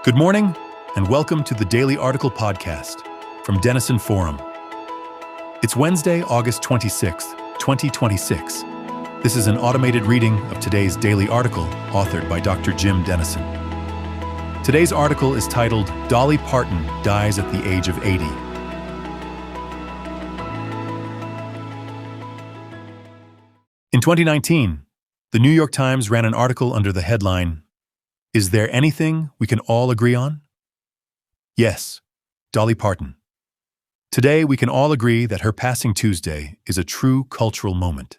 Good morning, and welcome to the Daily Article Podcast from Denison Forum. It's Wednesday, August 26th, 2026. This is an automated reading of today's daily article authored by Dr. Jim Denison. Today's article is titled, Dolly Parton Dies at the Age of 80. In 2019, the New York Times ran an article under the headline, Is there anything we can all agree on? Yes, Dolly Parton. Today, we can all agree that her passing Tuesday is a true cultural moment.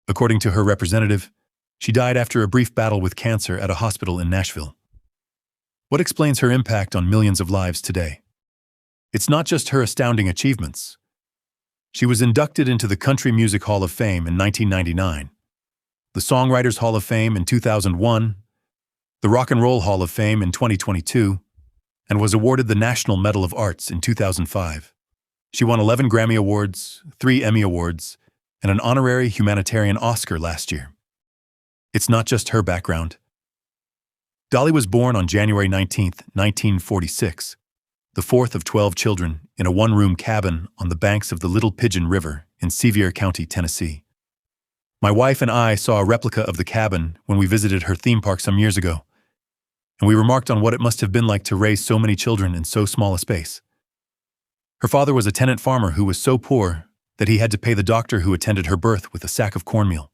According to her representative, she died after a brief battle with cancer at a hospital in Nashville. What explains her impact on millions of lives today? It's not just her astounding achievements. She was inducted into the Country Music Hall of Fame in 1999, the Songwriters Hall of Fame in 2001, the Rock and Roll Hall of Fame in 2022, and was awarded the National Medal of Arts in 2005. She won 11 Grammy Awards, 3 Emmy Awards, and an honorary humanitarian Oscar last year. It's not just her background. Dolly was born on January 19, 1946, the fourth of 12 children in a one-room cabin on the banks of the Little Pigeon River in Sevier County, Tennessee. My wife and I saw a replica of the cabin when we visited her theme park some years ago, and we remarked on what it must have been like to raise so many children in so small a space. Her father was a tenant farmer who was so poor that he had to pay the doctor who attended her birth with a sack of cornmeal.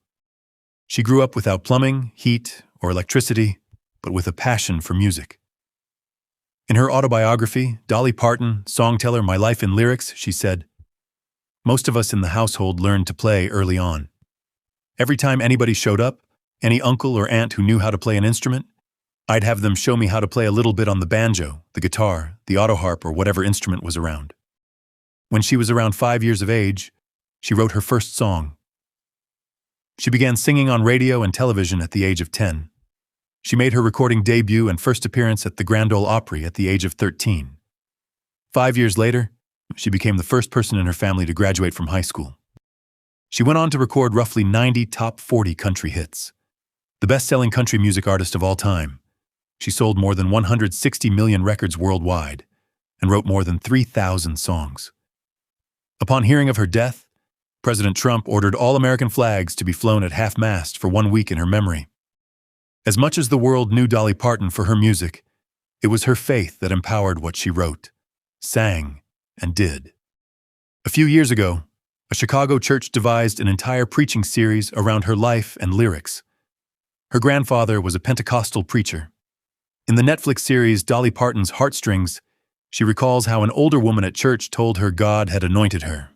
She grew up without plumbing, heat, or electricity, but with a passion for music. In her autobiography, Dolly Parton, Songteller, My Life in Lyrics, she said, "Most of us in the household learned to play early on. Every time anybody showed up, any uncle or aunt who knew how to play an instrument, I'd have them show me how to play a little bit on the banjo, the guitar, the autoharp, or whatever instrument was around. When she was around 5 years of age, she wrote her first song. She began singing on radio and television at the age of 10. She made her recording debut and first appearance at the Grand Ole Opry at the age of 13. 5 years later, she became the first person in her family to graduate from high school. She went on to record roughly 90 top 40 country hits. The best-selling country music artist of all time, she sold more than 160 million records worldwide and wrote more than 3,000 songs. Upon hearing of her death, President Trump ordered all American flags to be flown at half-mast for 1 week in her memory. As much as the world knew Dolly Parton for her music, it was her faith that empowered what she wrote, sang, and did. A few years ago, a Chicago church devised an entire preaching series around her life and lyrics. Her grandfather was a Pentecostal preacher. In the Netflix series Dolly Parton's Heartstrings, she recalls how an older woman at church told her God had anointed her.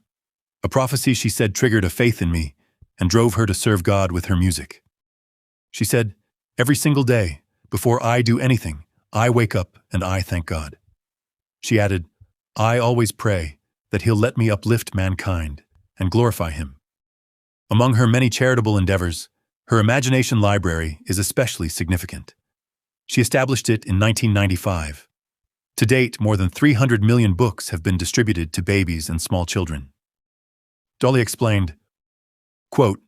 A prophecy, she said, triggered a faith in me and drove her to serve God with her music. She said, "Every single day, before I do anything, I wake up and I thank God." She added, "I always pray that He'll let me uplift mankind and glorify Him." Among her many charitable endeavors, her imagination library is especially significant. She established it in 1995. To date, more than 300 million books have been distributed to babies and small children. Dolly explained, quote,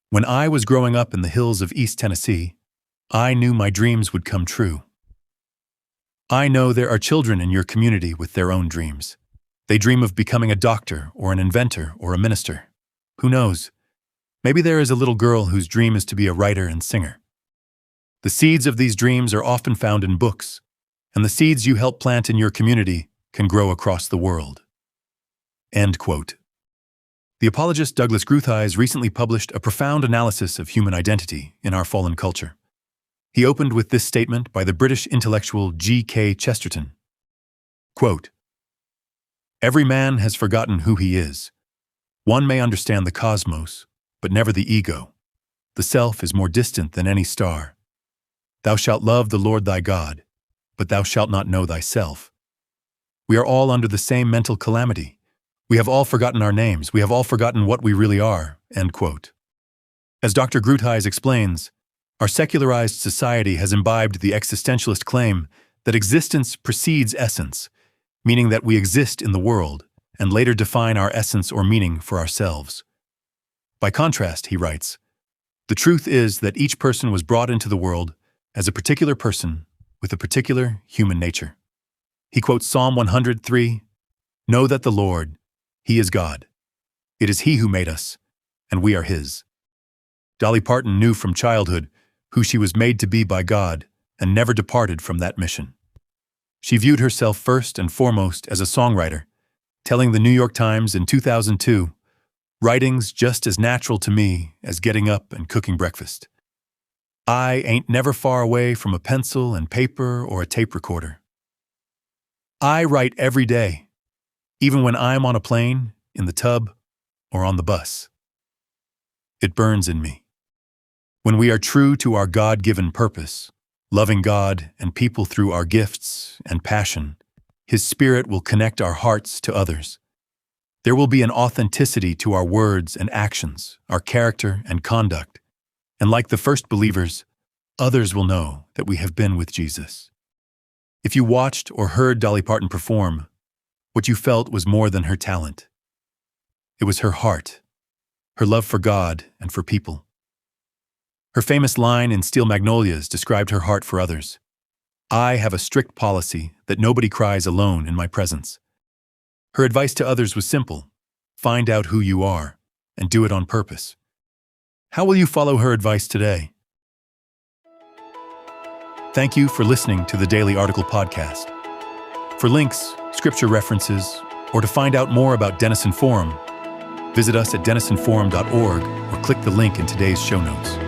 "When I was growing up in the hills of East Tennessee, I knew my dreams would come true. I know there are children in your community with their own dreams. They dream of becoming a doctor or an inventor or a minister. Who knows? Maybe there is a little girl whose dream is to be a writer and singer. The seeds of these dreams are often found in books, and the seeds you help plant in your community can grow across the world." End quote. The apologist Douglas Gruthise recently published a profound analysis of human identity in our fallen culture. He opened with this statement by the British intellectual G.K. Chesterton. Quote, "Every man has forgotten who he is. One may understand the cosmos, but never the ego. The self is more distant than any star. Thou shalt love the Lord thy God, but thou shalt not know thyself. We are all under the same mental calamity. We have all forgotten our names. We have all forgotten what we really are." End quote. As Dr. Gruthise explains, our secularized society has imbibed the existentialist claim that existence precedes essence, meaning that we exist in the world and later define our essence or meaning for ourselves. By contrast, he writes, the truth is that each person was brought into the world as a particular person with a particular human nature. He quotes Psalm 103, "Know that the Lord, He is God. It is He who made us, and we are His." Dolly Parton knew from childhood who she was made to be by God and never departed from that mission. She viewed herself first and foremost as a songwriter, telling the New York Times in 2002, "Writing's just as natural to me as getting up and cooking breakfast. I ain't never far away from a pencil and paper or a tape recorder. I write every day, even when I'm on a plane, in the tub, or on the bus. It burns in me." When we are true to our God-given purpose, loving God and people through our gifts and passion, His Spirit will connect our hearts to others. There will be an authenticity to our words and actions, our character and conduct, and like the first believers, others will know that we have been with Jesus. If you watched or heard Dolly Parton perform, what you felt was more than her talent. It was her heart, her love for God and for people. Her famous line in Steel Magnolias described her heart for others. "I have a strict policy that nobody cries alone in my presence." Her advice to others was simple: find out who you are and do it on purpose. How will you follow her advice today? Thank you for listening to the Daily Article Podcast. For links, scripture references, or to find out more about Denison Forum, visit us at denisonforum.org or click the link in today's show notes.